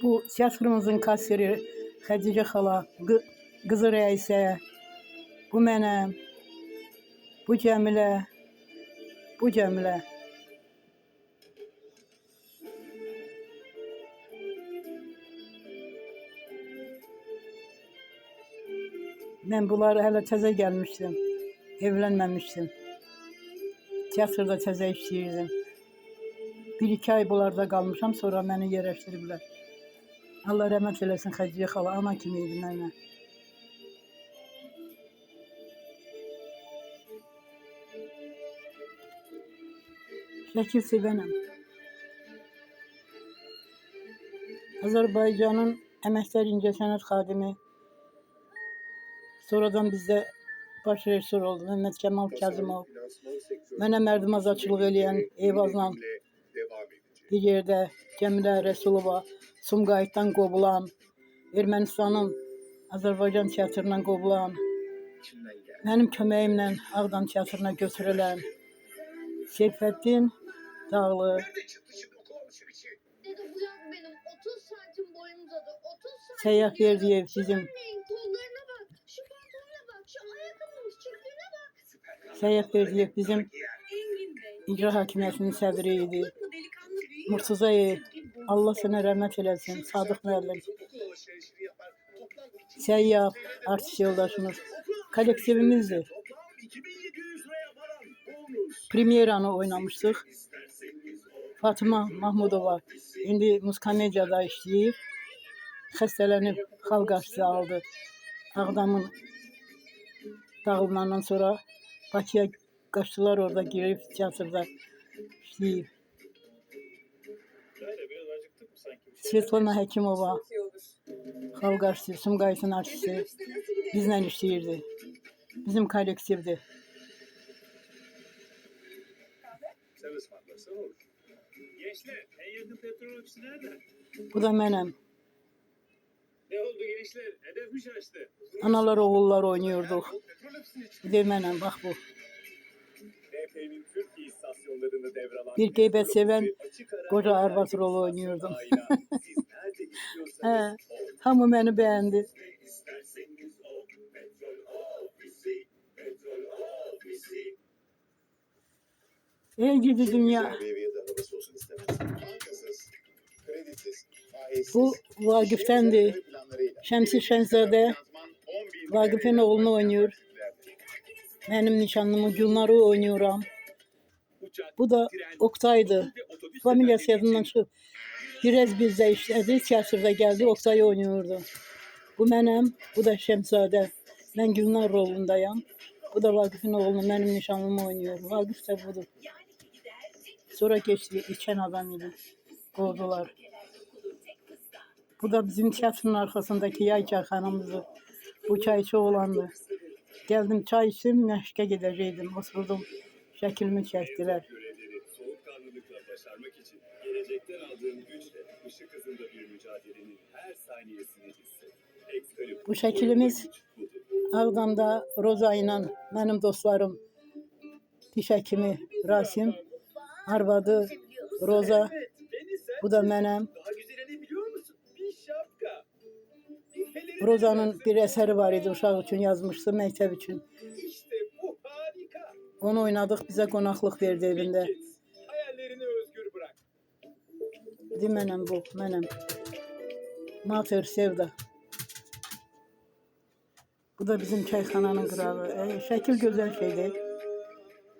Bu teatrımızın kasiri Xədicə xala, qızı Rəisə, bu mənəm, bu Cəmilə, bu Cəmilə. Mən bunları hələ təzə gəlmişdim, evlənməmişdim. Teatrda təzə işləyirdim. 1-2 ay bunlarda qalmışam, sonra məni yerləşdiriblər. Allah rəhmət eləsin Xədicə xala, ana kimi idi mənə. Şəkil sevənəm. Azərbaycanın Əməkdar İncəsənət xadimi, sonradan bizdə baş rejissor oldu Mehmet Kemal Kazımov. Mənə mərdimazatçılıq eləyən Eyvazla bir yerdə Cəmilə Rəsulova, Sumqayıtdan qovulan, Ermənistanın Azərbaycan teatrından qovulan, mənim köməyimlə Ağdam teatrına götürülən Seyfəddin Dağlı, Səyyah Verdiyev bizim Səyyah Verdiyev bizim icra hakimiyyətinin sədri idi. Murtuzayev, Allah sənə rəhmət eləsin, Sadıq müəllim, Səyyah, artist yoldaşımız, kollektivimizdir. Premyeranı oynamışdıq. Fatıma Mahmudova indi Muskomediyada işləyir. Xəstələnib xalq artisti aldı. Ağdamın dağılmandan sonra Bakıya qaçdılar, orada girib teatrda işləyib. Svetlana Həkimova, xalq artisti, Sumqayıtın artisti bizlə işləyirdi. Bizim kollektivdir. Bu da mənəm. Ne oldu gençler? Hedef mi şaştı? Analar oğullar oynuyorduk. Bu da mənəm, bax bu. DP'nin Türkiye istasyonlarını devralan Bir qeybət sevən qoca arvad rolu oynuyordum. Hamı məni bəyəndi. Ey gidi dünya. Bu Vaqif'tendir. Şəmsi Şənzadə Vaqif'in oğlunu oynuyor. Mənim nişanlımı Gülnar'ı oynuyorum. Bu da Oktay'dı. Familiyası yadından çıxıb. Biraz bizdə işlədi, teatrda gəldi, Oktay'ı oynuyordu. Bu mənəm, bu da Şəmzadə. Mən Gülnar rolundayım. Bu da Vaqif'in oğlunu, mənim nişanlımı oynuyor. Vaqif də budur. Sonra geçti, içən adam idi. Qovdular. Bu da bizim teatrın arkasındaki yay çayxanamızdır. Bu çayçı oğlandı. Geldim çay içtim, məşqə gedəcəkdim. Oturdum, şəklimi çəkdilər. Soğukkanlılıkla başarmak için gelecekten aldığım güçle ışık hızında bir mücadelenin her saniyesini hisset. Bu şəklimiz Ağdamda Roza ilə mənim dostlarım, diş həkimi Rasim, arvadı Roza, bu da mənəm. Roza'nın bir əsəri var idi, uşaq üçün yazmışdı, məktəb üçün. Onu oynadık, bizə qonaqlıq verdi evində. Mənəm bu, mənəm. Mater Sevda. Bu da bizim çayxananın qırağı. Şəkil gözəl şeydir.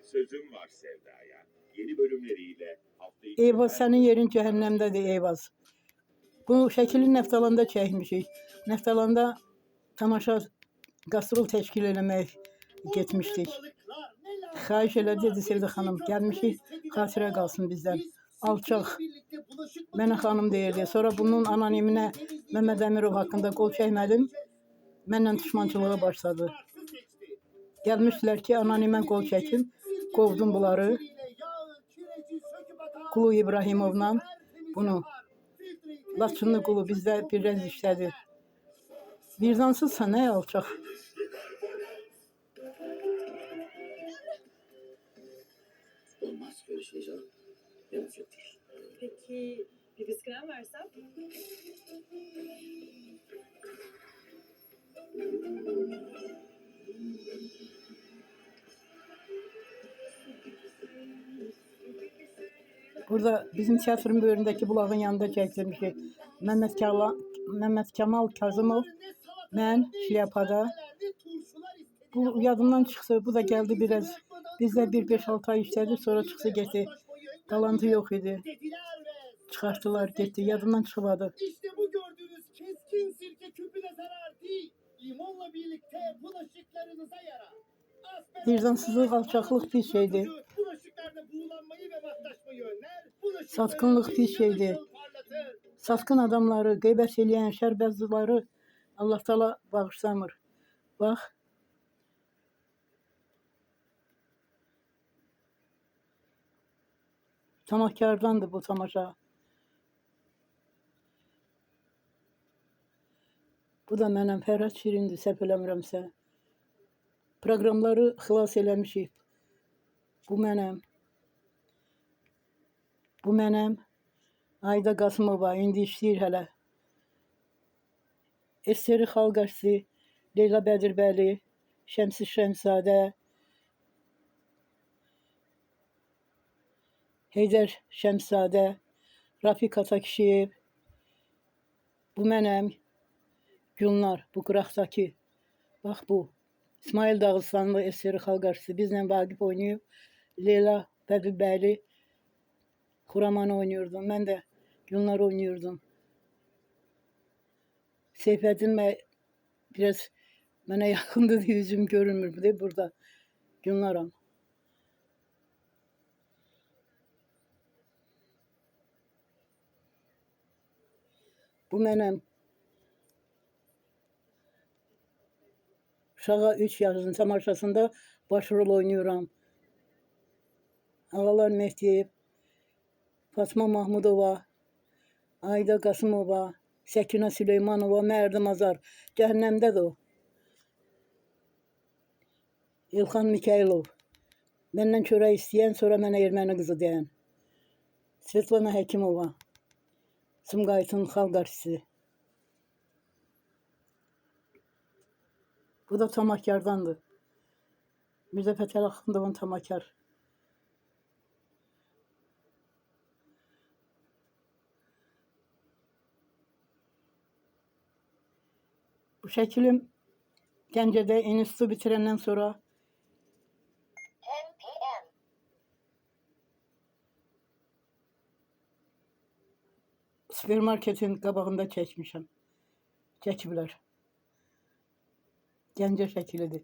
Sözüm var Sevda'ya. Yeni bölümleriyle Eyvaz, sənin yerin cəhənnəmdədir Eyvaz. Bu şəkili Neftalanda çəkmişik. Neftalanda tamaşa, qastrol təşkil eləmək getmişdik. Xahiş elədi, dedi Sevda xanım, gəlmişik, xatirə qalsın bizdən. Alçaq, mənə xanım deyirdi. Sonra bunun anoniminə Məhəmməd Əmirov haqqında qol çəkmədim. Mənlə düşmançılığa başladı. Gəlmişdilər ki, anonimə qol çəkim. Qovdum bunları. Qulu İbrahimovla bunu. Laçınlı qulu bizdə bir rəz işlədi. Vicdansızsa nə alçaq? Olmaz böyle şey canım. Peki bir riskren versem? Burada bizim tiyatronun böyründəki bulağın yanında çəkdirmişik. Mehmet Kemal Kazımov, mən şlyapada. Bu yadımdan çıxsa, bu da geldi biraz. Bizdə bir 5-6 ay işlədi, sonra çıxsa getdi. Qalantı yox idi. Çıxartdılar, getdi. Yadımdan çıxmadı. İşte bu gördüğünüz keskin sirke küpüne zarar değil. Limonla birlikte bulaşıklarınıza yarar. Vicdansızlıq, alçaqlıq pis şeydir. Bulaşıklarda buğulanmayı ve matlaşmayı önler. Satqınlıq pis şeydir. Satqın adamları, qeybət eləyən şərbazları Allah Taala bağışlamır. Bax. Tamahkardandır bu tamaşa. Bu da mənəm Fərhad Şirindir, səhv eləmirəmsə. Proqramları xilas eləmişik. Bu mənəm. Bu mənəm. Ayda Qasımova indi işləyir hələ. Eseri Xalq Artisti, Leyla Bədirbəli, Şəmsi Şənzadə, Heydər Şəmzadə, Rafiq Atakişiyev. Bu mənəm. Gülnar, bu qıraqdakı. Bax bu. İsmail Dağıstanlı Eseri Xalq Artisti bizlə Vaqif oynayıb. Leyla Bədirbəli Xuramanı oynuyordum. Mən də Gülnar oynuyordum. Seyfəddin biraz mənə yaxındır, yüzüm görünmür de burada. Gülnaram. Bu mənəm. Uşağa 3 yazın tamaşasında başrol oynuyorum. Ağalar Mehdiyev, Fatma Mahmudova, Ayda Qasımova, Səkinə Süleymanova, Mərdim Azar. Cəhənnəmdədir o. İlxan Mikailov. Məndən çörək istəyən, sonra mənə erməni qızı deyən. Svetlana Həkimova. Sumqayıtın Xalq Artisti. Bu da Tamahkardandır. Mirzə Fətəli Axundovun Tamahkar. Bu şəkilim Gəncədə institutu bitirəndən sonra supermarketin qabağında çəkmişəm. Çəkiblər. Gəncə şəkilidir.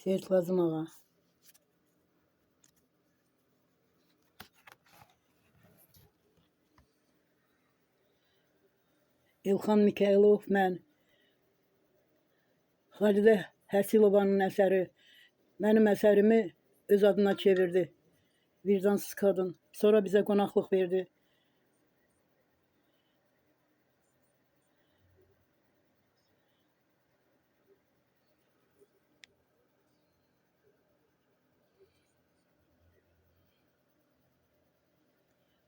Seyit Lazım ağa. İlxan Mikailov, mən. Xalidə Həsilovanın əsəri mənim əsərimi öz adına çevirdi. Vicdansız qadın. Sonra bizə qonaqlıq verdi.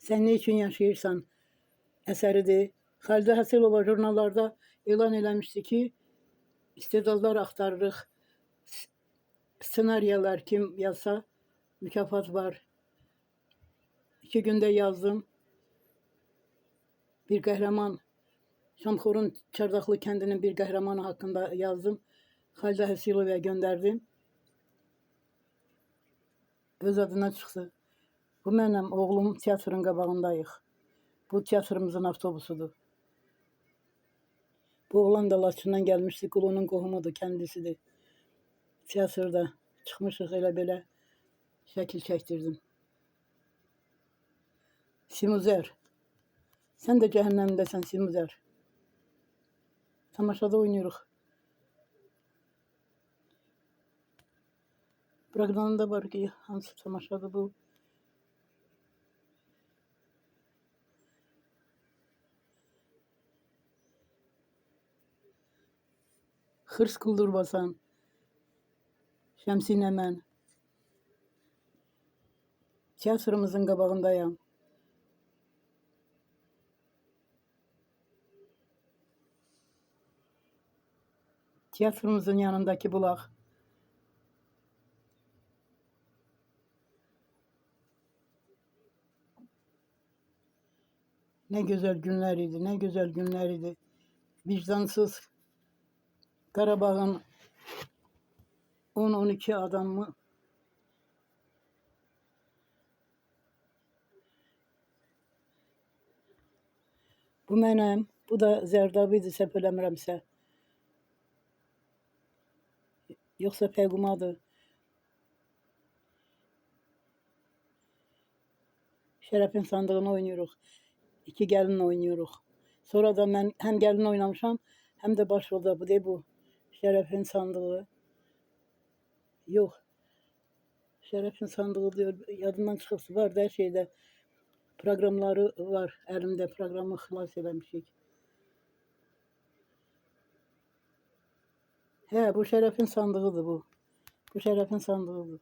Sən nə üçün yaşayırsan əsəridir. Xalidə Həsilova jurnallarda elan eləmişdi ki, istedadlar axtarırıq. Senariyalar kim yazsa mükafat var. 2 gündə yazdım. Bir qəhrəman, Şamxorun Çardaqlı kəndinin bir qəhrəmanı haqqında yazdım. Xalidə Həsilovaya göndərdim. Öz adına çıxdı. Bu mənim oğlum teatrın qabağındayıq. Bu teatrımızın avtobusudur. Bu oğlan da Laçından gəlmişdi. Qulunun qohumudur, kəndisidir. Teatrda çıxmışıq elə belə şəkil çəkdirdim. Simuzər. Sən də cəhənnəmdəsən Simuzər. Tamaşada oynuyoruz. Proqramda var ki, hansı tamaşadır bu? Xırs Quldurbasan, Şəmsi Nəmən. Teatrımızın qabağındayam. Tiyatromuzun yanındaki bulak. Ne güzel günler idi, ne güzel günler idi. Vicdansız Qarabağın 10-12 adamı bu mənəm, bu da Zərdabı idi səhv eləmirəmsə. Yoxsa Peyğumadır. Şərəfin sandığını oynayırıq. İki gəlin oynayırıq. Sonra da mən həm gəlin oynamışam, həm də başrolda bu deyil bu. Şərəfin sandığı. Yox. Şərəfin sandığı diyor. Yadımdan çıxıb var da hər şeydə. Proqramları var. Əlimdə proqramı xilas eləmişik. Hə, bu Şərəfin sandığıdır bu. Bu Şərəfin sandığıdır.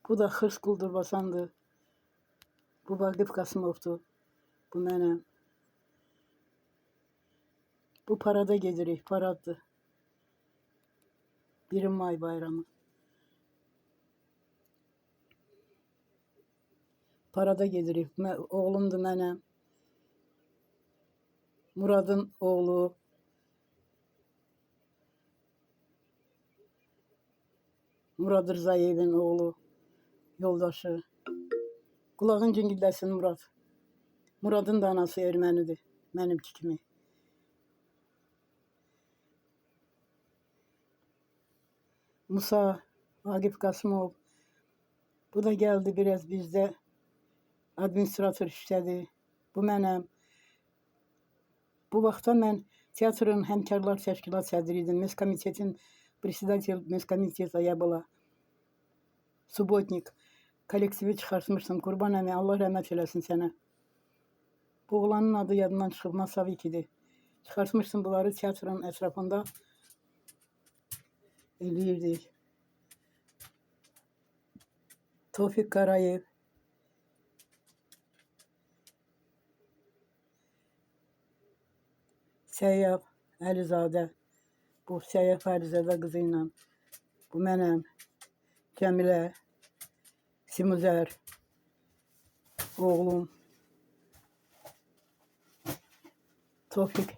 Bu da Xırs Quldurbasandır. Bu Vaqif Qasımovdur. Bu mənəm. Bu parada gedirik, paraddır. 1 may bayramı. Parada gedirik. Oğlumdur mənəm. Muradın oğlu. Murad Rzayevin oğlu. Yoldaşı. Qulağın cingilləsin Murad. Muradın da anası ermənidir. Mənimki kimi. Musa, Vaqif Qasımov. Bu da gəldi biraz bizdə. Administrator işlədi. Bu mənəm. Bu vaxtda mən teatrın həmkarlar təşkilat sədri idim. Meskomitetin председатель Meskomiteta я была. Subotnik. Kollektivi çıxartmışdım. Qurban əmi, Allah rəhmət eləsin sənə. Bu oğlanın adı yadından çıxıb, Masavik idi. Çıxartmışdım bunları teatrın ətrafında eləyirdik. Tofiq Qarayev. Səyyaf Əlizadə. Bu Səyyaf Əlizadə qızı ilə. Bu mənəm. Cəmilə. Simuzər. Oğlum. Tofiq.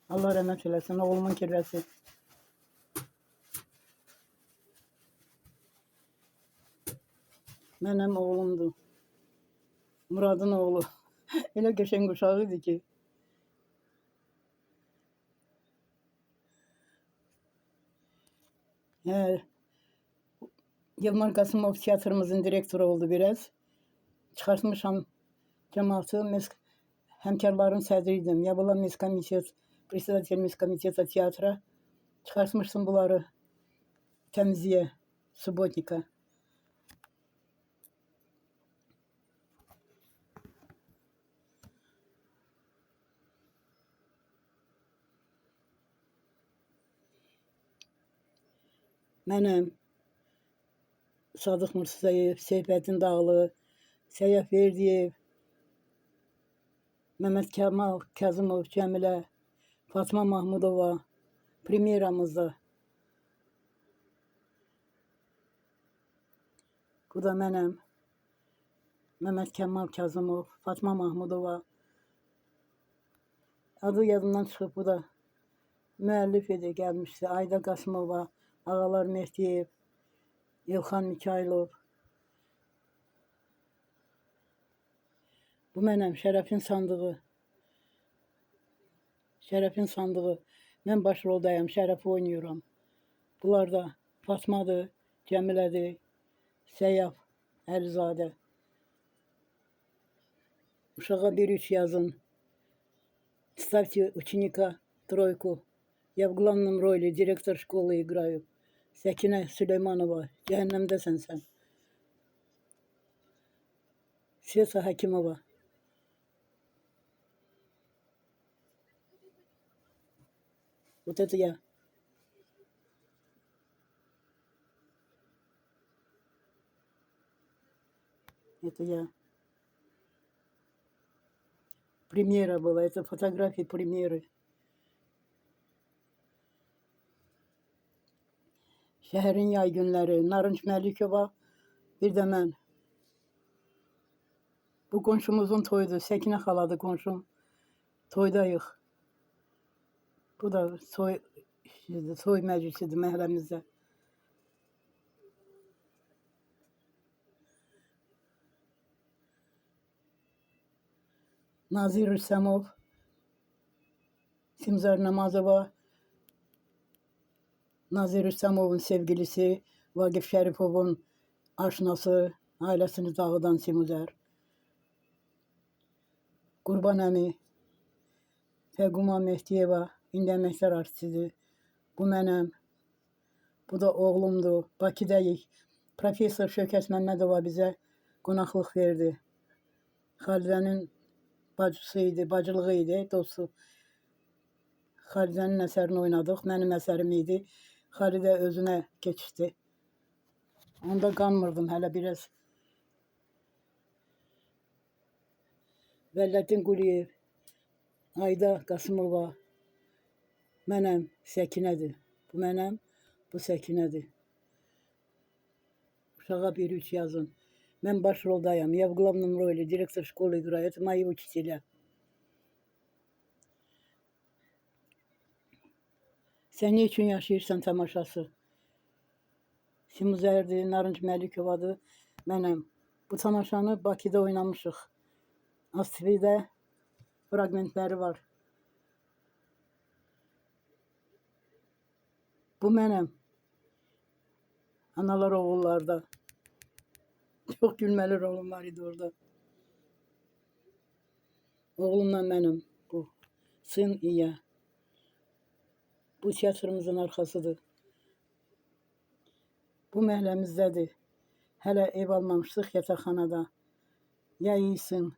Allah rəhmət eləsin. Oğlumun kirvəsi. Mənim oğlumdur. Muradın oğlu. Elə qəşəng uşağı idi ki. Yılmaz Qasımov teatrımızın direktoru oldu biraz. Çıxartmışam cəmaatı, həmkarların sədri idim. Yabala Meskomitet, председатель Meskomiteta teatra. Çıxartmışdım bunları təmizliyə, Subotnika. Mənəm Sadıq Mursizayev, Seyfəddin Dağlı, Səyyaf Verdiyev, Məhəmməd Kəmal Kazımov, Cəmilə, Fatma Mahmudova, premyeramızda. Bu da mənəm. Məhəmməd Kəmal Kazımov, Fatma Mahmudova. Adı yadımdan çıxıb bu da. Müəllif idi, gəlmişdi. Ayda Qasımova, Ağalar Mehdiyev, İlxan Mikailov. Bu mənəm, Şərəfin sandığı. Şərəfin sandığı. Mən başroldayam, Şərəfi oynayıram. Bunlar da Fatmadır, Cəmilədir, Səyyaf Əlizadə. Uşağa 1-3 yazın. Ставьте ученика тройку. Я в главном роли директор школы играю. Səkinə Süleymanova, cəhənnəmdəsən sən. Sveta Hakimova. Вот это я. Это я. Премьера была, это фотографии премьеры. Şəhərin yay günləri, Narınc Məlikova, bir də mən. Bu qonşumuzun toyudur, Səkinə xaladır qonşum. Toydayıq. Bu da toy məclisidir məhəlləmizdə. Nazir Rüstəmov, Simzar Namazova, Nazir Rüstəmovun sevgilisi, Vaqif Şərifovun aşnası, ailəsini dağıdan Simuzər. Qurban əmi, Fəquma Mehdiyeva, indi əməkdar artistidir. Bu mənəm, bu da oğlumdur. Bakıdayıq. Professor Şövkət Məmmədova bizə qonaqlıq verdi. Xalidənin bacısı idi, bacılığı idi, dostu. Xalidənin əsərini oynadıq, mənim əsərim idi. Xalidə özünə keçdi. Onda qanmırdım hələ biraz. Vəlləddin Quliyev, Ayda Qasımova, mənəm, Səkinədir. Bu mənəm, bu Səkinədir. Uşağa 1-3 yazın. Mən baş roldayam. Yevglavnom роли, direktor şkolu играю. Это мои учителя. Sən ne üçün yaşayırsan tamaşası? Simuzərdir, Narınc Məlikovadır, mənəm. Bu tamaşanı Bakıda oynamışıq. ASTV-də fragmentləri var. Bu mənəm. Analar oğullarda. Çox gülməli rolum var idi orada. Oğlumla mənim bu. Sın İya. Bu tiyatrımızın arxasıdır. Bu məhəlləmizdədir. Hələ ev almamışdıq yataqxanada. Ya iyisin.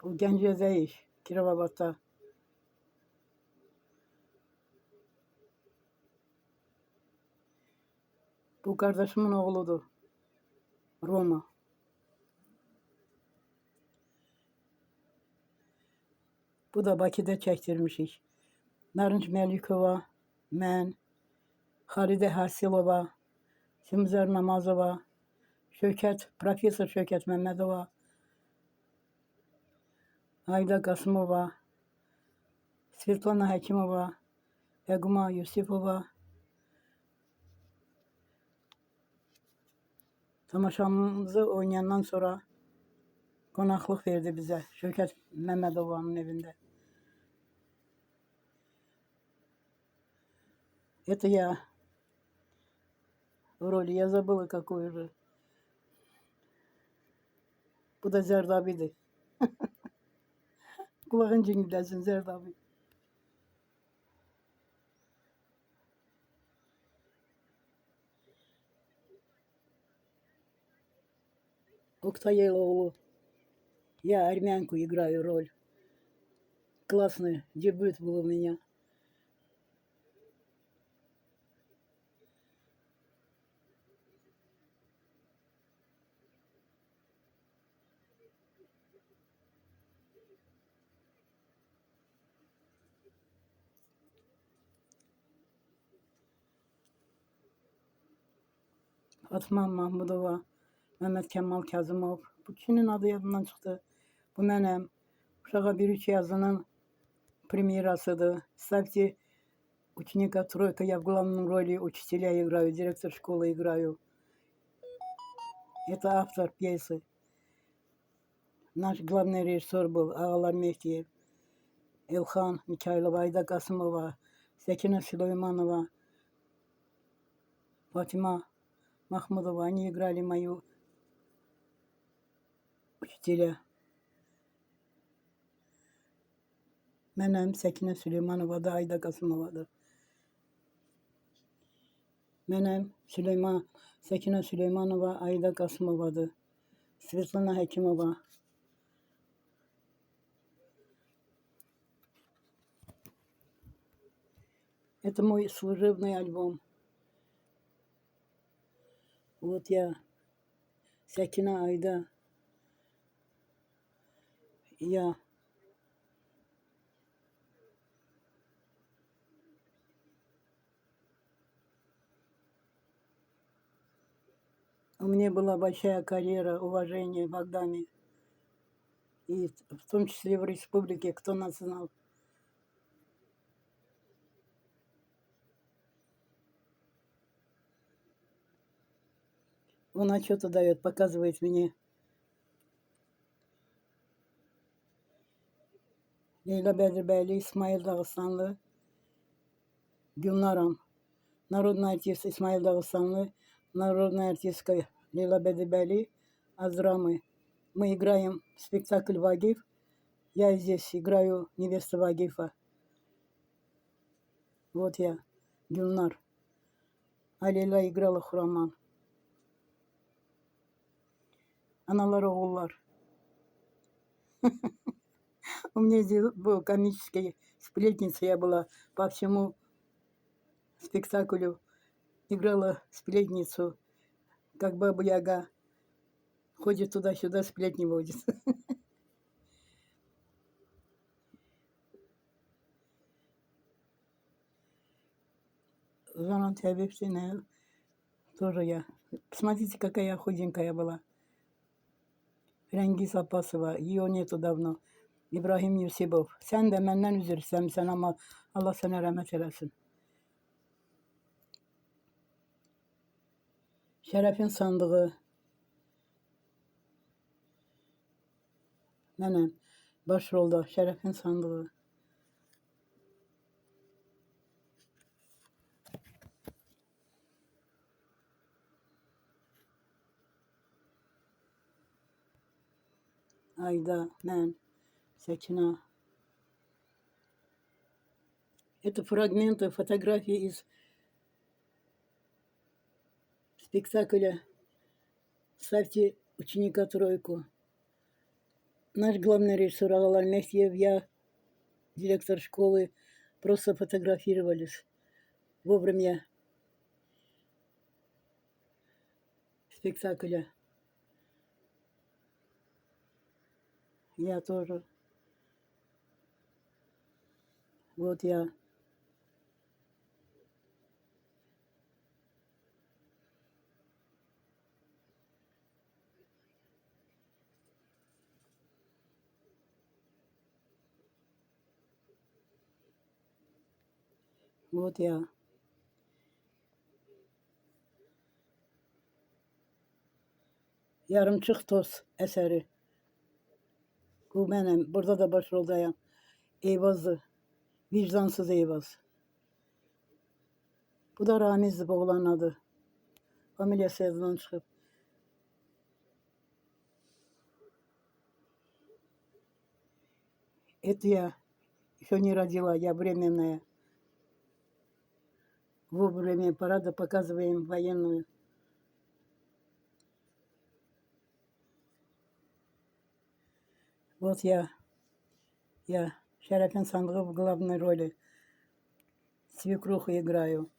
Bu Gəncəzəyik, Kirovabadda. Bu qardaşımın oğludur. Roma. Bu da Bakıda çəkdirmişik. Narınc Məlikova, mən, Xalidə Hasilova, Simzar Namazova, Professor Şövkət Məmmədova, Ayda Qasımova, Svetlana Həkimova, Fəquma Yusifova. Tamaşamızı oynayandan sonra qonaqlıq verdi bizə Şövkət Məmmədovanın evində. Это я в роли, я забыла какую же. Bu da Zərdabidir. Qulağın cingildəsin Zərdabi. Oktay Eloğlu. Я армянку играю роль. Классный дебют был у меня. Fatma Mahmudova, Mehmet Kemal Kazımov. Bu kişinin adı yadımdan çıxdı. Bu mənəm. Uşağa 1-3 yazının премьерасыdır. Ставьте ученика тройка. Я в главном роли учителя играю, директор школы играю. Это автор пьесы. Наш главный режиссер был Ağalar Mehdiyev, Elxan Mikhailova, Ayda Qasımova, Səkinə Süleymanova, Fatima Mahmudova. Они играли мою учителя. Mənəm, Səkinə Süleymanova da, Ayda Qasımovadır. Mənəm, Səkinə Süleymanova, Ayda Qasımovadır. Svetlana Həkimova. Это мой служебный альбом. Вот я, Sekine Ayda. Я. У меня была большая карьера, уважение в Агдаме. И в том числе в республике, кто нас знал. Он отчеты дает, показывает мне. Leyla Bedirбeyli, İsmail Dağıstanlı, Gülnaram, Народный артист Исмаил Дагыстанlı, народная артистка Лейла Бедибели, Аздрамы. Мы играем спектакль Вагиф. Я здесь играю невесту Вагифа. Вот я, Гюлнар. А Лейла играла Хураман. Аналар оğullar. У меня здесь был комический сплетница, я была по всему спектаклю. Играла сплетницу, как Баба Яга. Ходит туда-сюда, сплетни водит. Жанна Тябевшина тоже я. Посмотрите, какая я худенькая была. Rengiz Abbasova, ее nету давно. İbrahim Yusibov. Sen de benden üzülürsen sen ama Allah sana rahmet eylesin. Şerefin sandığı. Benim başrolda Şerefin sandığı. Ayda, ben, Sekina. Это фрагменты фотографии из спектакля «Ставьте ученика тройку». Наш главный режиссер Алалар Мехтиев, я, директор школы, просто фотографировались во время спектакля. Я тоже. Вот я. Вот я. Yarımçıq Toz əsəri. Bu mənim. Burada da başroldayam. Eyvazdır. Vicdansız Eyvaz. Bu da Ramizdir bu oğlanın adı. Familiyası yazılan çıxıb. Это я еще не родила, я временная. Во время парада показываем военную. Вот я Şerefin Sandığı в главной роли. Свекруху играю.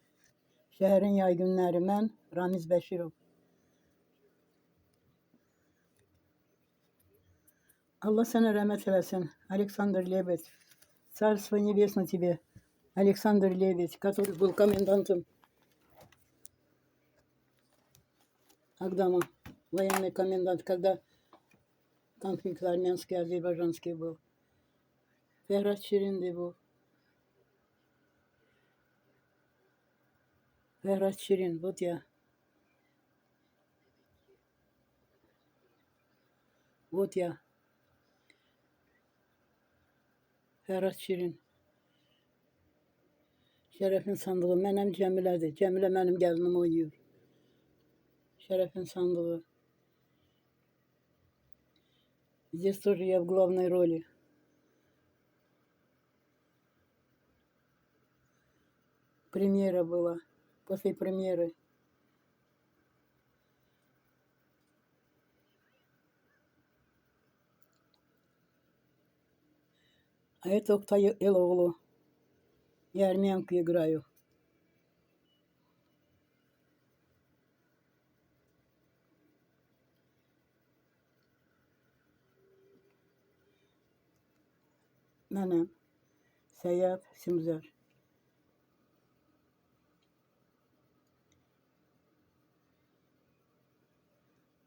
Şəhərin yay günləri mən, Ramiz Bəşirov. Allah sana rahmet eylesin. Александр Лебедь. Царство небесное тебе. Александр Лебедь, который был комендантом Агдама. Военный комендант, когда конфликт армянский, азербайджанский был. Ferhat Şirin'di bu. Ferhat Şirin, вот я. Вот я. Ferhat Şirin. Şerefin Sandığı. Mənim Cəmilədir. Cəmilə mənim gəlinim oynayır. Şerefin Sandığı. Здесь тоже я в главной роли. Премьера была. После премьеры. А это Октay Eloğlu. Я армянку играю. Mənəm Səyyad Simzər.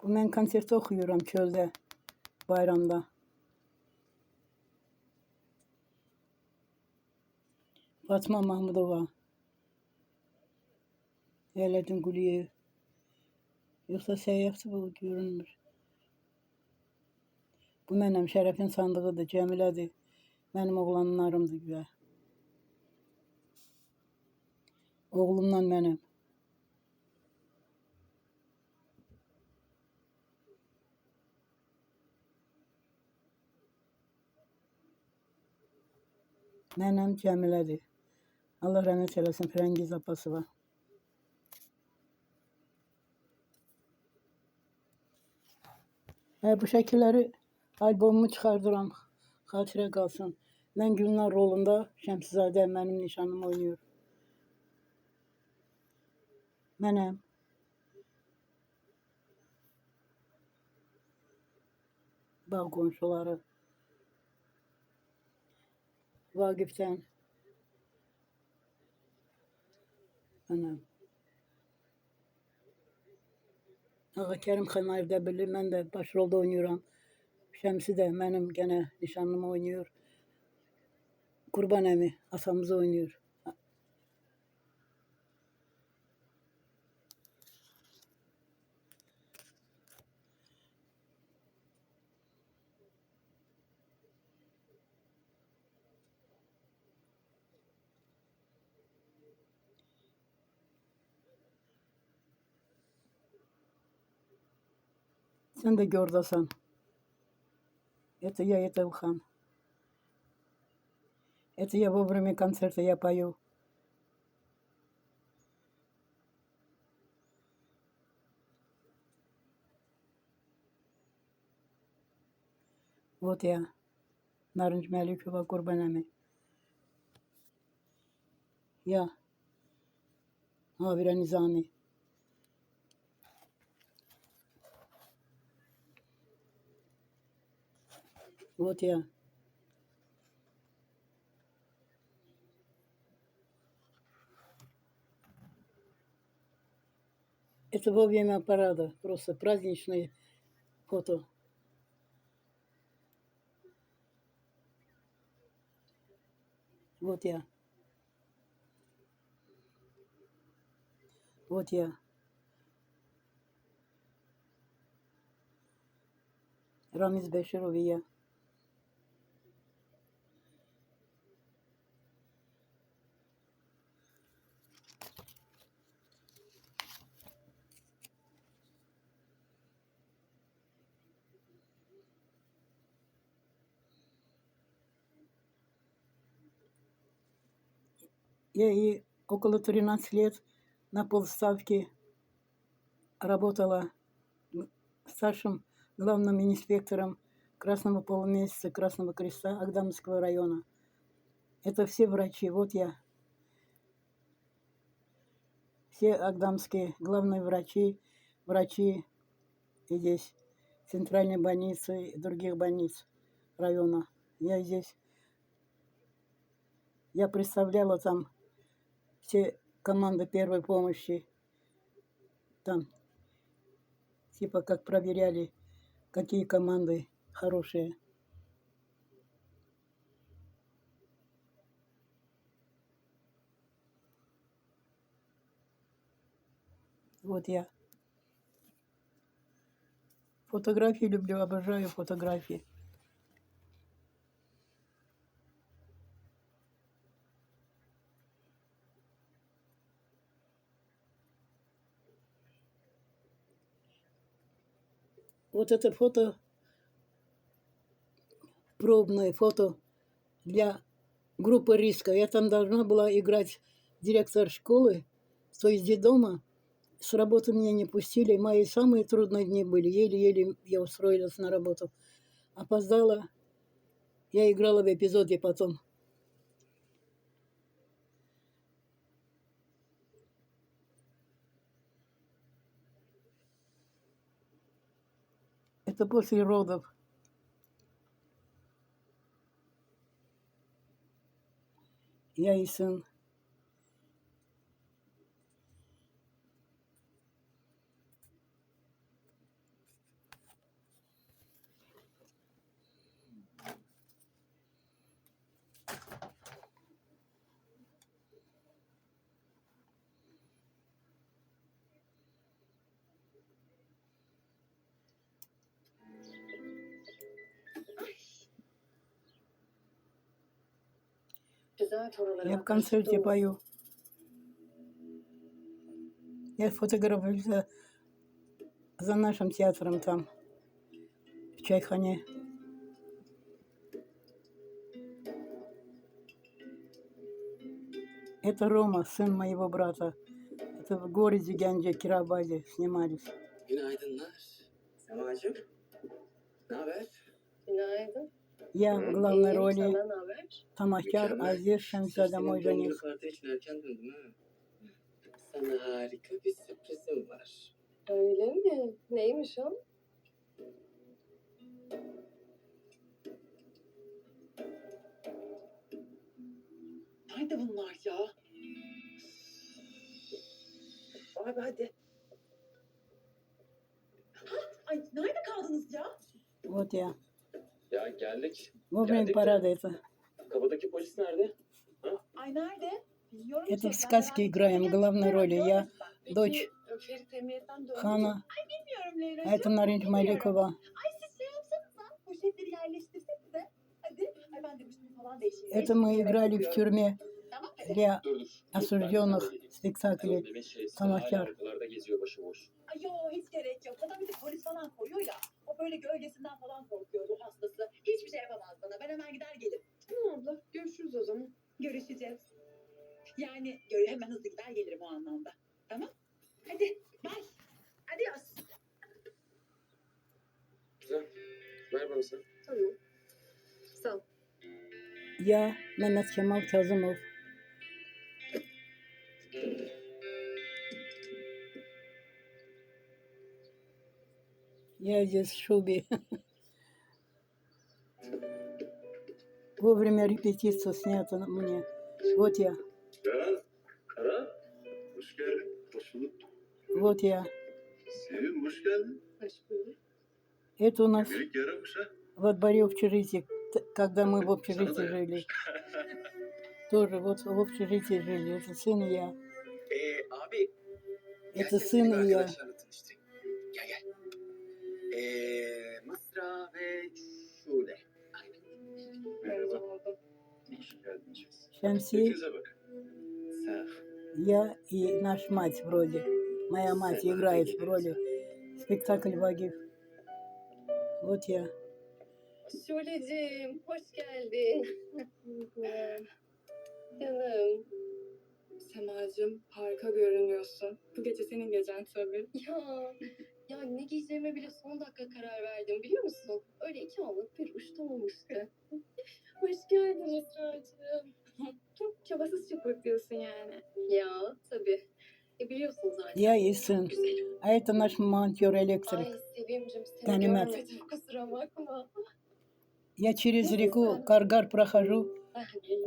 Bu mən konsertdə oxuyuram çöldə, bayramda. Fatma Mahmudova, Ələddin Quliyev. Yoxsa Səyyaddır bu, görünmür. Bu mənəm, Şərəfin sandığıdır, Cəmilədir. Mənim oğlanlarımdır güya. Oğlumla mənəm. Mənəm, Cəmilədir. Allah rəhmət eləsin Firəngiz Abbasova. Bu şəkilləri albomumu çıxardıram, xatirə qalsın. Mən Gülnar rolunda Şəmsizadə mənim nişanlım oynayır. Mənəm. Bağ qonşuları. Vaqifdən. Mənəm. Ağa Kərim xan Ərdəbilli, mən də başrolda oynayıram. Şəmsi də mənim gənə nişanlım oynayır. Qurban əmi atamız oynayır. Sen de gördasan. Это я, это Ilhan. Это я во время концерта я пою. Вот я. Нарынч Мəlикova Qurban əmi. Я. Havirə Nizami. Вот я. Это во время парада. Просто праздничные фото. Вот я. Вот я. Ramiz Beşirov и я. Я и около 13 лет на полставки работала старшим главным инспектором Красного полумесяца Красного Креста Агдамского района. Это все врачи. Вот я. Все агдамские главные врачи и здесь центральной больницы и других больниц района. Я здесь. Я представляла там все команды первой помощи. Там типа как проверяли, какие команды хорошие. Вот я. Фотографии люблю, обожаю фотографии. Вот это фото, пробное фото для группы риска. Я там должна была играть директор школы, то есть детдома. С работы меня не пустили. Мои самые трудные дни были. Еле-еле я устроилась на работу. Опоздала. Я играла в эпизоде потом. Это после родов. Я и сын. Güzel sorulara Я в bak. концерте Aşık пою. Я фотографирую за нашим театром там, в Чайхане. Это Рома, сын моего брата. Это в городе Гянджа, Кирабаде снимались. Günaydınlar. Semacığım. Ne haber? Günaydın. Я в главной İyiyim, роли senden ne haber? Тамахтяр Азир Шамзада, Senin мой doğum günü жених. parti için erken döndüm ha. Sana harika bir sürprizim var. Öyle mi? Neymiş o? Nerede bunlar ya? Abi hadi. Ay nerede kaldınız ya? Вот я. Ya geldik. Во время Geldik de парада это. kapıdaki polis nerede? Ay nerede? Biliyorum Это в ki, сказке ben играем merak главной ettim. роли. Я Peki, дочь Ferit emniyetten döndü. Хана, Bilmiyorum а Leyla'cığım. это Марина Маликова. Ay siz şey yapsanıza. Poşetleri yerleştirsenize. Hadi. Ay ben de üstümü falan değiştireyim. Это мы играли в тюрьме Tamam mı? для Dur dur. осужденных спектаклей. Demin şey Tamahkar. hala ortalarda geziyor başıboş. Ay yo hiç gerek yok. Adam bir de polis falan koyuyor ya. O böyle gölgesinden falan korkuyor bu hastası. Hiçbir şey yapamaz bana. Ben hemen gider gelirim. Tamam abla. Görüşürüz o zaman. Görüşeceğiz. Yani hemen hızlı gider gelirim o anlamda. Tamam? Hadi. Bye. Adios. Güzel. Ver bana sen. Tamam. Sağ ol. Я Мehmet Kemal Kazımov. Я здесь в шубе. Во время репетиции снято мне. Вот я. Ya. Kara. Hoş geldin. Hoş bulduk. Вот я. Sevim hoş geldin. Hoş bulduk. Это у нас Minik yaramış ha. во дворе общежития, когда мы в общежитии жили. Тоже вот в общежитии жили. Это сын и я. Abi. Это gelsene, сын seni bir и я. arkadaşlarla tanıştırayım. Gel gel. Mısra ve Şule. Aynen. Merhaba. oldu. Hoş geldiniz. Шамси, Herkese bak. Sağ ol. я и наша мать вроде. Моя мать играет в роли. Спектакль Вагиф. Вот я. Şule'cim hoş geldin. Canım. Semacığım harika görünüyorsun. Bu gece senin gecen tabii. Ya ne giyeceğime bile son dakika karar verdim biliyor musun? Öyle 2 anlık bir uçtum olmuştu. Hoş geldin Esra'cığım. Çok çabasız çıpırt diyorsun yani. Ya tabii. Biliyorsun zaten. Я и сын. Güzelim. А это наш монтер Ay электрик. Sevimcim seni Ganimet. görmedim kusura bakma. Я через реку Каргар прохожу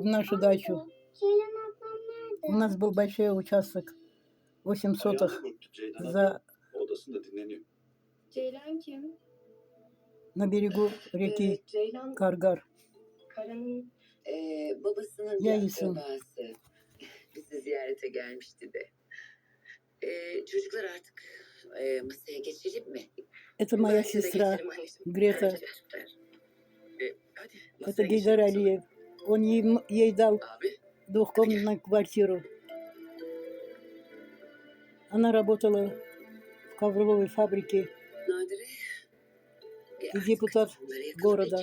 в нашу дачу. У нас был большой участок. 8 соток за, Odasında dinleniyor. Ceylan kim? на берегу реки Ceylan Каргар. Kara'nın Babasının Ya bir iyisin. akrabası bizi ziyarete gelmişti de. Çocuklar artık masaya geçelim mi? Это моя Bence de сестра geçelim anneciğim. Грета. Bence de, süper. Hadi Это masaya Гейдар geçelim o zaman. Алиев. Он ей дал Abi двухкомнатную квартиру. Она работала в ковровой фабрике Nadire. и депутат города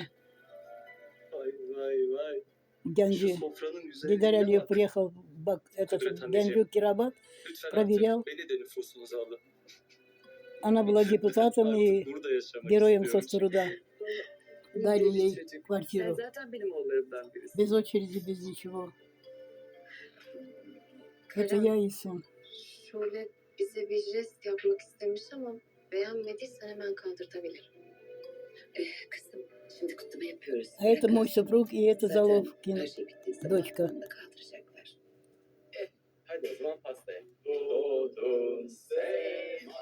Vay vay vay. Гянджи. Sofranın Гейдар Алиев приехал в этот Гянджу Кирабад, Lütfen проверял. artık beni de nüfusunuza alın. Она была депутатом и Artık burada yaşamak героем istiyorum. соцтруда. Дали ей Sen квартиру. zaten benim oğullarımdan birisin. Без очереди, без ничего. Это я и сын. Şöyle bize bir jest yapmak istemiş ama beğenmediysen hemen kaldırtabilirim. Kızım Şimdi kutlama yapıyoruz. А это мой супруг, и это Zaten Заловкин. her şey bittiği zaman Дочка. aklında kaldıracaklar. Hadi o zaman pastaya. Doğdun Sema.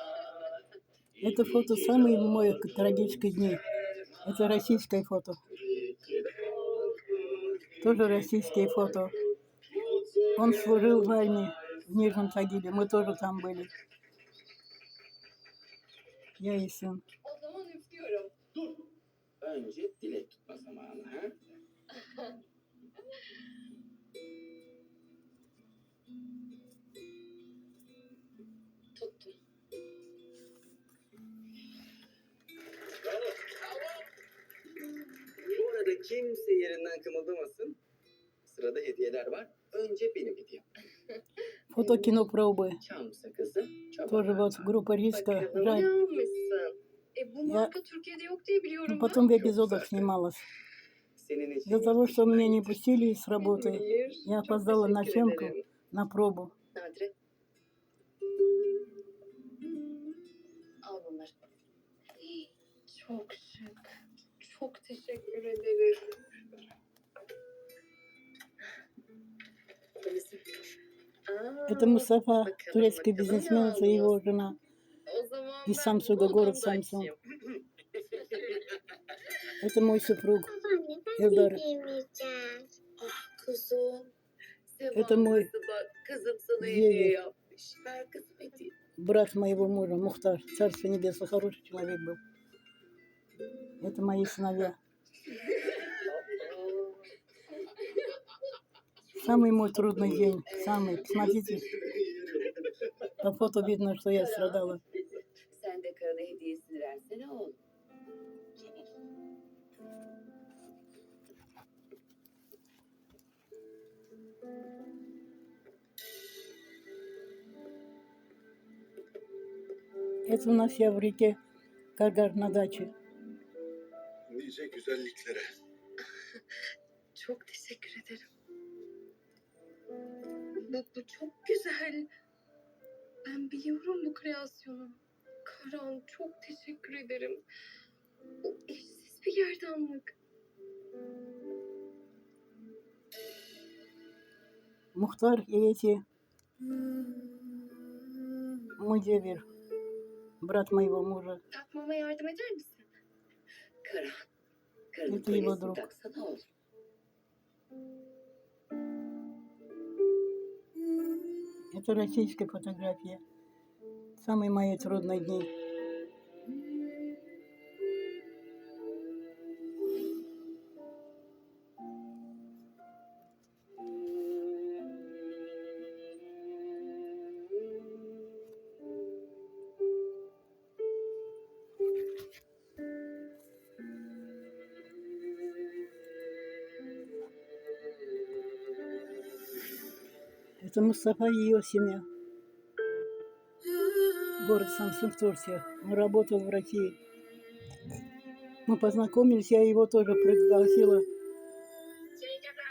Это фото самые моих трагических дней. Это российское фото. Тоже российские фото. Он служил в армии в Нижнем Тагиле. Мы тоже там были. Я и сын. O zaman üflüyorum. Önce dilek tutma zamanı. Ha? Tuttum. Bu arada kimse yerinden kımıldamasın. Sırada hediyeler var. Önce benim hediyem. Фото кино пробы. Çam sakızı. Тоже вот группа Риска. Bakalım Жаль. ne almışsın? Bu Ya- marka Türkiye'de yok diye biliyorum Ну, потом в эпизодах снималась. Senin için. Из-за того, что меня не пустили с ben. работы, Hayır, я çok опоздала на teşekkür съемку, ederim. на пробу. Nadire. Al bunları. Çok şık. Çok teşekkür ederim. Это Мустафа, bakalım, турецкий bakalım бизнесмен, ne это его aldınız? жена. O zaman Из ben Самсунга, buradan город Самсунг. başlayayım. Это мой супруг, Babaanne ben Eldar. de yemeyeceğim. Ah kuzum. Это мой Bak kızım sana Ye, hediye ye. yapmış. Ver kızım hediye. брат моего мужа, Мухтар, царство небесное, хороший человек был. Это мои сыновья. Самый мой трудный день, самый. Смотрите, по фото видно, что я страдала. Sen de karına hediyesini versene oğlum. Это у нас я в реке Каргар на даче. Nice güzelliklere. Çok teşekkür ederim. Bu çok güzel. Ben biliyorum bu kreasyonu. Karan çok teşekkür ederim. Bu eşsiz bir gerdanlık. Мухтар и эти мой деверь, брат моего мужа. Takmama yardım eder misin? Karan. Karının Это его kolyesini друг. taksana oğlum. Это российская фотография. Самые мои трудные дни. Это Мустафа и ее семья. Город Самсунг, Турция. Он работал в России. Мы познакомились, я его тоже пригласила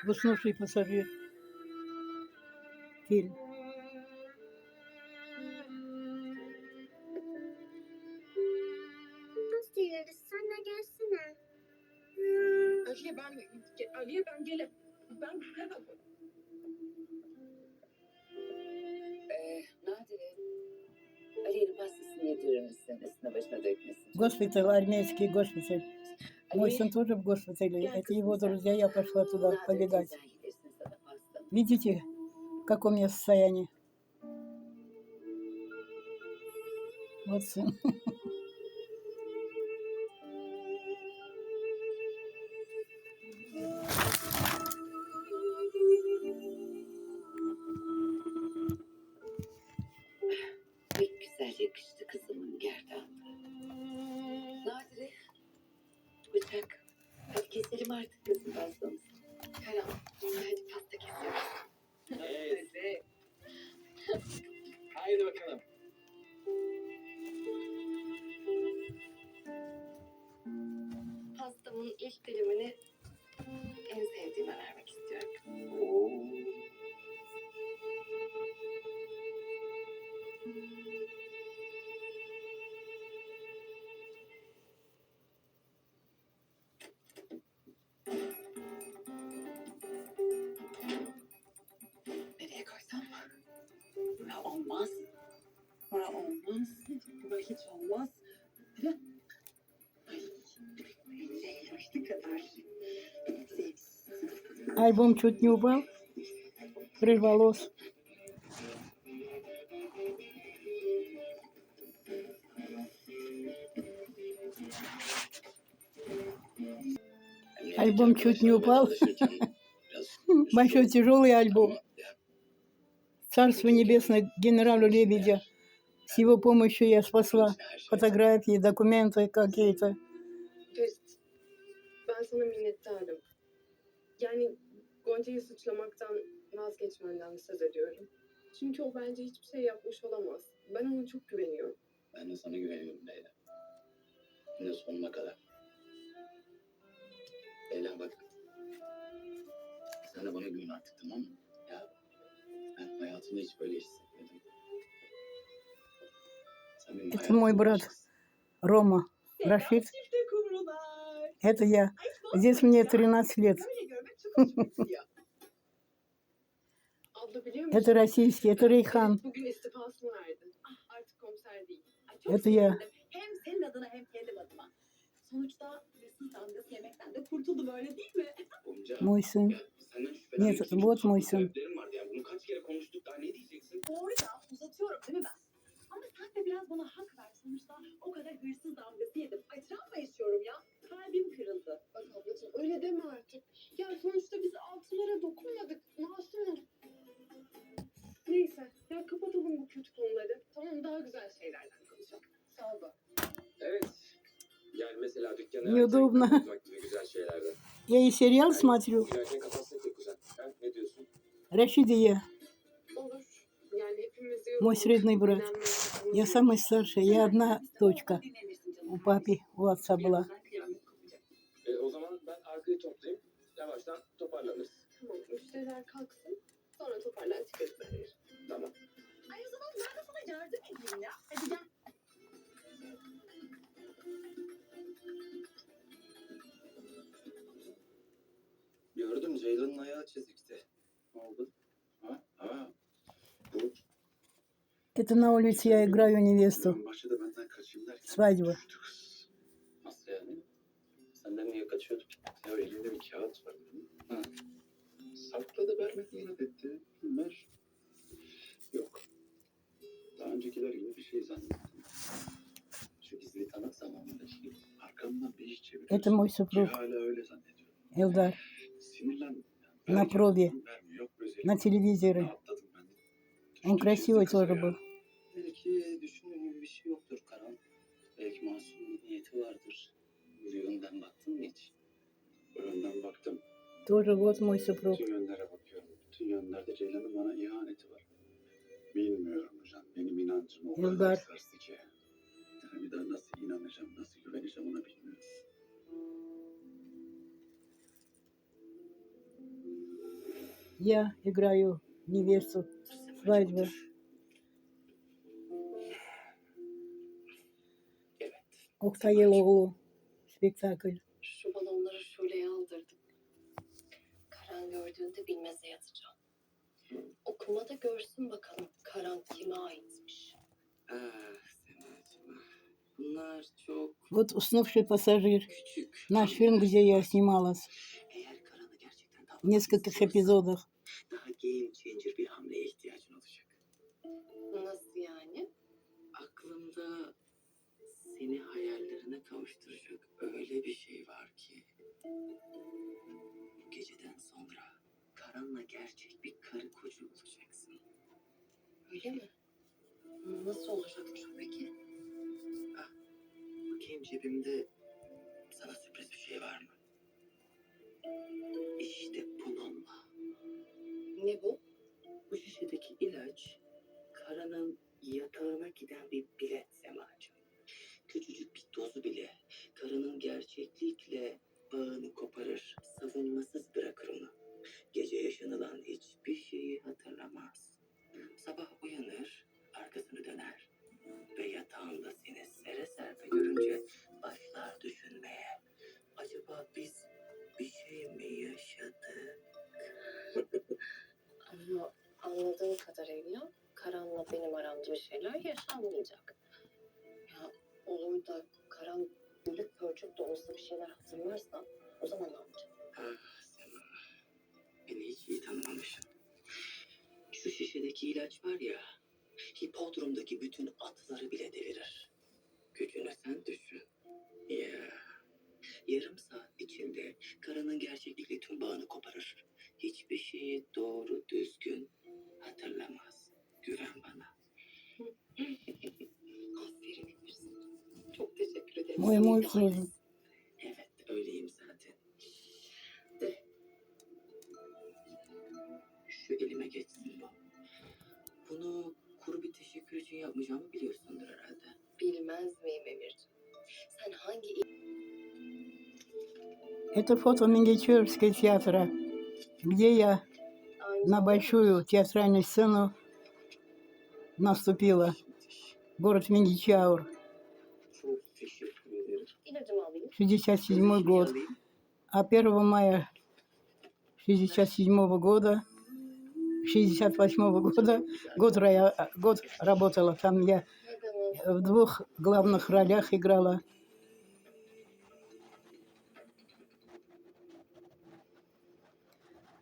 в «Уснувший пассажир». Фильм. Nasıl yeriz? Sen de gelsene. Aliye ben gelim. Ben hemen. Nadire. Aliye'nin pastasını yedirir misin? Üstüne başına dökmesin. Госпиталь, армейский госпиталь. Мой сын тоже в госпитале. Это его друзья, я пошла туда Nadire повидать. güzel yedirsin sana pasta. Видите, в каком я состоянии? Вот сын. Pek güzel yakıştı kızımın gerdanlığı. Nadire. Bıçak. Hadi keselim artık kızım pastamızı. Karan, hadi pasta kesiyoruz. Evet. Haydi bakalım. Альбом чуть не упал. Прервалось. Альбом чуть не упал. Большой тяжелый альбом. Царство небесное генералу Лебедя. С его помощью я спасла фотографии, документы какие-то. Ferit, ben sana minnettarım. Yani Gonca'yı suçlamaktan vazgeçmenden söz ediyorum. Çünkü o bence hiçbir şey yapmış olamaz. Ben ona çok güveniyorum. Ben de sana güveniyorum Leyla. Hem de sonuna kadar. Leyla bak. Sen de bana güven artık, tamam mı? Ya ben hayatımda hiç böyle hissetmedim. Sen benim Это mой hayatımda брат yaşasın. Рома Рашид. Çifte kumrular. Это я. Здесь мне 13 лет. Böyle görmek çok hoşuma gidiyor. Abla biliyor musun? Это российский, это Рейхан. Ferit bugün istifasını verdi. Artık komiser değil. Ay, çok Это я. sevindim. Hem senin adına hem kendim adıma. Sonuçta hırsız damgası yemekten de kurtuldum, öyle değil mi? Gonca, Мой сын. ya senden şüphelenmek Нет, için вот çok мой haklı сын. sebeplerim vardı. Yani bunu kaç kere konuştuk, daha ne diyeceksin? Doğru da uzatıyorum değil mi ben? Ama sen de biraz bana hak ver. Sonuçta o kadar hırsız damgası yedim. Ay travma yaşıyorum ya. Kalbim kırıldı. Bak ablacığım öyle deme artık. Ya sonuçta biz altınlara dokunmadık. Masumum. Neyse ya kapatalım bu kötü konuları. Tamam daha güzel şeylerden konuşalım. Sağ ol. Evet. Yani mesela dükkanı Неудобно. açmak gibi güzel şeylerden. Я и сериал смотрю. Gülerken kapatsak ya kuzen. Ha, ne diyorsun? Рашид и я. Olur. Yani hepimiz Мой sредний брат. Я самый старший. Я одна дочка. Dinlenirsin canım. У папи, у отца была. Birazdan kıyamet kopacak. O zaman ben arkayı toplayayım. Yavaştan toparlanırız. Tamam müşteriler kalksın. Sonra toparlar çıkarız her yeri. Tamam. Ay o zaman ben de sana yardım edeyim ya. Hadi gel. Gördüm Ceylan'ın ayağı çizikti. Ne oldu? Ha? Bu Это на улице я играю невесту. bahçede benden kaçayım derken Свадьба. düştü kız. Nasıl yani? Senden niye kaçıyordun? Ya elinde bir kağıt var. Ha. Sakladı vermedi inat etti. Ver. Yok. Daha öncekiler gibi bir şey zannettim. Şu gizli tanık zamanındaki arkamdan bir iş çeviriyorsun. Это mой Ki супруг hala öyle zannediyorum. Эльдар. Sinirlendim. На пробе. Yok özelim. На телевизоре. Atladım ben. Он красивый тоже был. Belki düşündüğüm gibi bir şey yoktur Karan. Belki masum bir niyeti vardır. Bu yönden baktın mı hiç? Bu yönden baktım. Тоже вот mой sупруг. Bütün yönlere bakıyorum. Bütün yönlerde Ceylan'ın bana ihaneti var. Bilmiyorum hocam. Benim inancım o kadar Yıldar. sarstı ki. Yani bir daha nasıl inanacağım, nasıl güveneceğim ona bilmiyorum. Я играю невесту. Свадьба. Evet. Oktayıloğlu. Spektakl. Şu balonları Şule'ye aldırdım. Karan gördüğünde bilmeze yatacağım. Okumada görsün bakalım Karan kime aitmiş. Ah Semacığım. Bunlar çok Вот уснувший пассажир. küçük. Наш фильм, где я снималась. Eğer Karan'ı gerçekten В нескольких эпизодах. daha game changer bir hamleye ihtiyacın olacak. Nasıl yani? Aklımda seni hayallerine kavuşturacak öyle bir şey var ki. Bu geceden sonra Karan'la gerçek bir karı koca olacaksın. Öyle mi? Nasıl olacakmış o peki? Bakayım cebimde sana sürpriz bir şey var mı? İşte bununla. Ne bu? Bu şişedeki ilaç Karan'ın yatağına giden bir bilet Semacığım. Küçücük bir dozu bile Karan'ın gerçeklikle bağını koparır, savunmasız bırakır onu. Gece yaşanılan hiçbir şeyi hatırlamaz. Sabah uyanır, arkasını döner ve yatağında seni sere serpe görünce başlar düşünmeye. Acaba biz bir şey mi yaşadık? Ama anladığım kadarıyla Karan'la benim aramda bir şeyler yaşanmayacak. Ya olur da Karan bölük pörçük de olsa bir şeyler hatırlarsa o zaman ne yapacağım? Ah Sema, filmdeki ilaç var ya, hipodromdaki bütün atları bile devirir. Gücünü sen düşün. Ya, yarım saat içinde karının gerçeklikle tüm bağını koparır. Hiçbir şeyi doğru düzgün hatırlamaz. Güven bana. Aferin Emir'sin. Çok teşekkür ederim. Мой Seni муж daha служит. iyisin. Evet, öyleyim zaten. De. Şu elime geçsin bu. Bunu kuru bir teşekkür için yapmayacağımı biliyorsundur herhalde. Bilmez miyim Emir'ciğim? Sen hangi Это фото Менгичевского театра, где я на большую театральную сцену наступила. Город Мингичаур, Çok teşekkür ederim. ilacımı alayım? 67 год. Alayım. А 1 мая 67 года, 68 года, год работала. Там я Ne demek? в 2 главных ролях играла.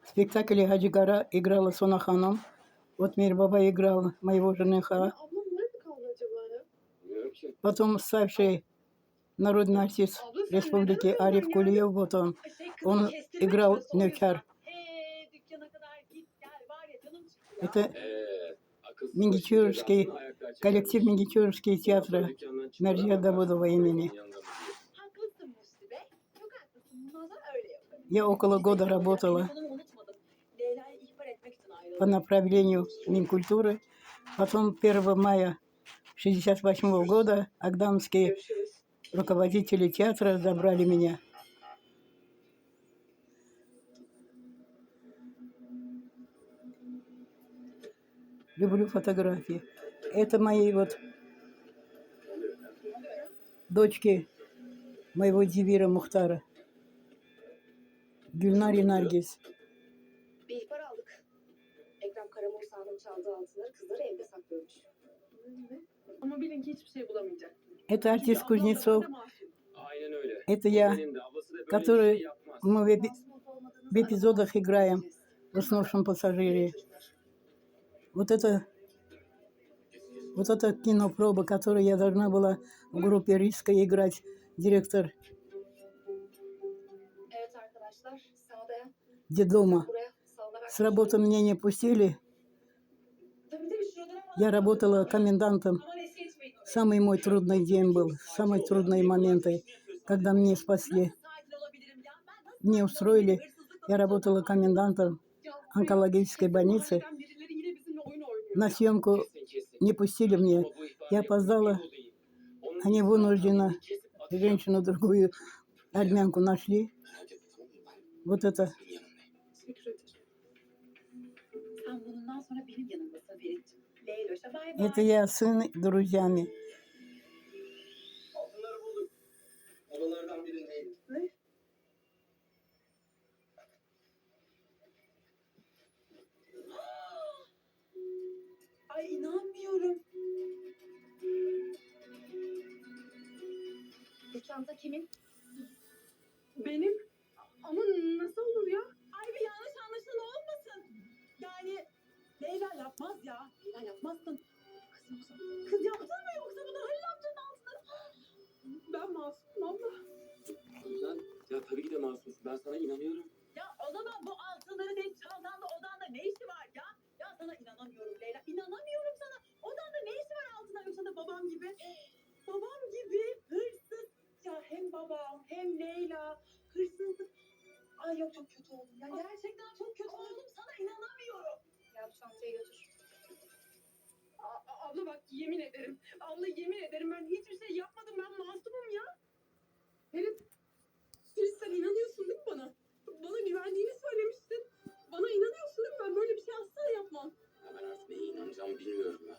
В спектакле Хаджигара играла Сона Ханом. Вот Мирбаба играл моего жениха. Ablam nerede kaldı acaba ya? Bilmiyorum ki. Потом ставший народный артист республики Ариф Кулиев, вот он. Он играл Нöker. Dükkana kadar git gel var ya canım çıktı ya. Это Akılsız Мингичевский, başının ayaklar коллектив Мингичевский театра Мерзия Давудова имени. Haklısın Musti Bey. Çok haklısın. Bundan sonra öyle yaparım. Я около года работала Telefonumu unutmadım. Leyla'yı ihbar etmek için ayrıldım. по направлению Минкультуры. Потом 1 мая 68 года агдамские Görüşürüz. руководители театра забрали меня. Люблю фотографии. Это мои вот дочки моего Дивира Мухтара. Gülnar Nargiz. Bir ihbar aldık. Ekrem Karamursa'nın çaldığı altınları kızları evde saklıyormuş. Ama bilin ki hiçbir şey bulamayacak. Это артист Кузнецов. Aynen öyle. Это я, Senin de ablası da böyle bir который şey yapmaz. мы в эпизодах играем в «Уснувшем пассажире». Вот это кинопроба, которую я должна была в группе Риска играть, директор Evet arkadaşlar, sağda детдома. buraya salona С работы меня не пустили. Я работала комендантом. Самый мой трудный день был, самые трудные моменты, когда мне спасли. Мне устроили, я работала комендантом онкологической больницы. На съемку не пустили мне. Я опоздала, они вынужденно женщину другую, армянку нашли. Вот это. Teşekkür ederim. Sen bundan sonra benim yanımdasın Ferit'ciğim. Leyloş'a bay Это bay. я с друзьями. Altınları bulduk. Odalardan birindeydi. Ay inanmıyorum. Bu çanta kimin? Benim? Ama nasıl olur ya? Ay bir yanlış anlaşılma olmasın. Yani Leyla yapmaz ya. Leyla yapmazsın. Kız yaptın mı yoksa bunu Halil amcanın altına? Ben masumum abla. Güzel. Ya tabii ki de masumsun. Ben sana inanıyorum. Ya o zaman bu altınları senin çantanda odanda ne işi var ya? Ya sana inanamıyorum Leyla. İnanamıyorum sana. Odanda ne işi var altında yoksa da babam gibi? Babam gibi hırsız. Ya hem babam hem Leyla hırsızlık. Ay yok çok kötü oldum. Ya gerçekten çok kötü oldum. Sana inanamıyorum. ya bu çantayı götür. Abla bak yemin ederim. Abla yemin ederim ben hiçbir şey yapmadım. Ben masumum ya. Ferit sen inanıyorsun değil mi bana? Bana güvendiğini söylemiştin. Bana inanıyorsun değil mi? Ben böyle bir şey asla yapmam. Ya ben artık neye inanacağımı bilmiyorum ya.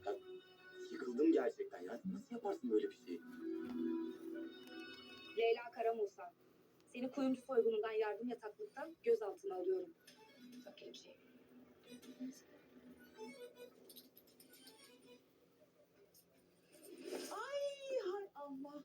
Ya yıkıldım gerçekten ya. Nasıl yaparsın böyle bir şeyi? Leyla Karamusa. Seni kuyumcu soygunundan yardım yataklıktan gözaltına alıyorum. Bak şey. Ay hay Allah.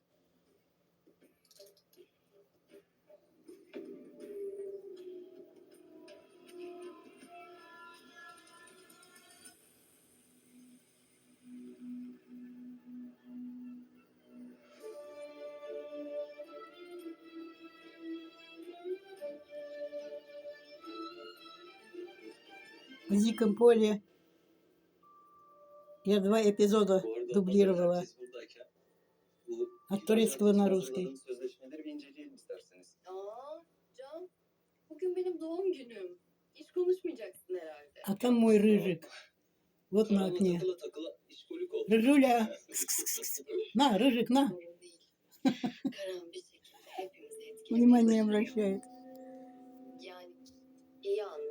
В «Диком поле» я 2 эпизода Bu arada дублировала. herkes buradayken bu От турецкого на русский. hazırladığım sözleşmeleri bir inceleyelim isterseniz. Aa, Can, bugün benim doğum günüm. Hiç konuşmayacaksın herhalde. А там мой рыжик. Вот на Karanla окне. takıla takıla işkolik oldu. Рыжуля. На, рыжик, на. Sorun değil. Karan bir şekilde hepimizi etkiledi. Внимание обращает. Yani iyi anlamda.